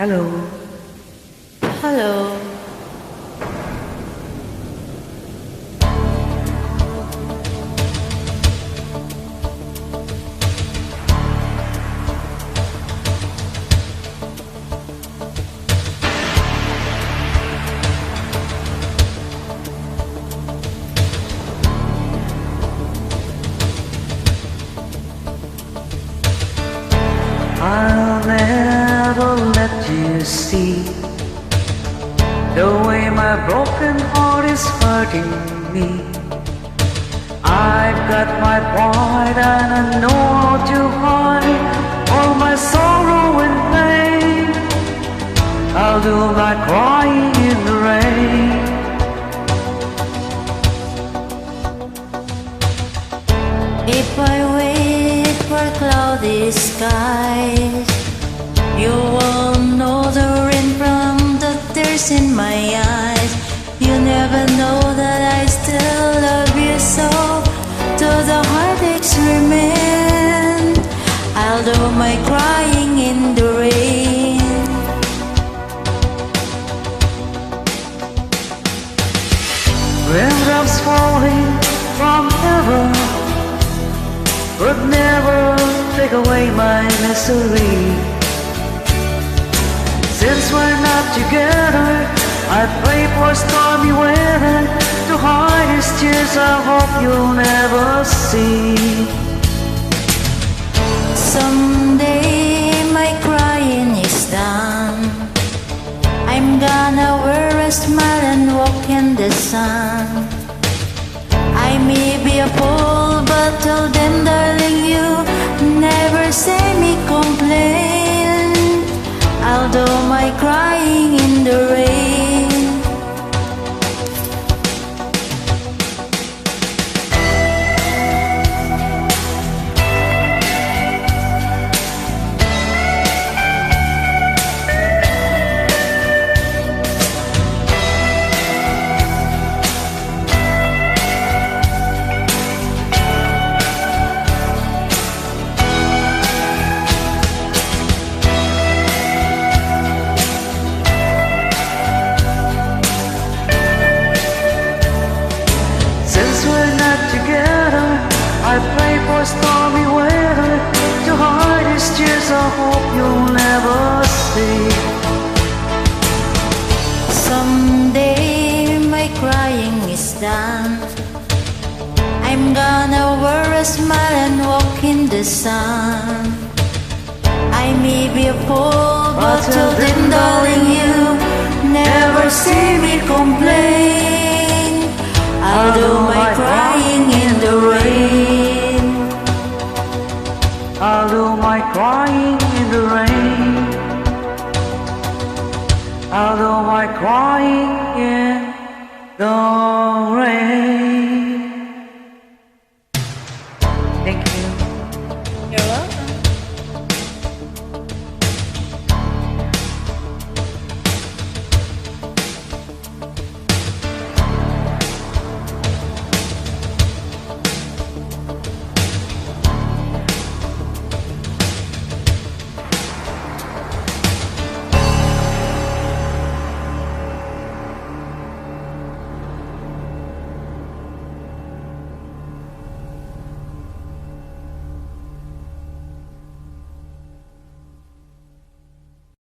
Hello. Hello. I'll never let you see the way my broken heart is hurting me. I've got my pride and I know how to hide all my sorrow and pain. I'll do my crying in the rain. If I wait for cloudy skies, you won't know the rain from the tears in my eyes. You never know that I still love you so. Though the heartaches remain, I'll do my crying in the rain. Raindrops falling from heaven would never take away my misery. Since we're not together, I pray for stormy weather to hide these tears I hope you'll never see. Someday my crying is done. I'm gonna wear a smile and walk in the sun. I may be a fool, but till then, darling, you never say me complain. I'll do my crying in the rain. I pray for stormy weather to hide these tears I hope you'll never see. Someday my crying is done. I'm gonna wear a smile and walk in the sun. I may be a fool, but till then, darling, you never see me complain. I'll do my crying in the rain. I'll do my crying in the rain. I'll do my crying in the rain.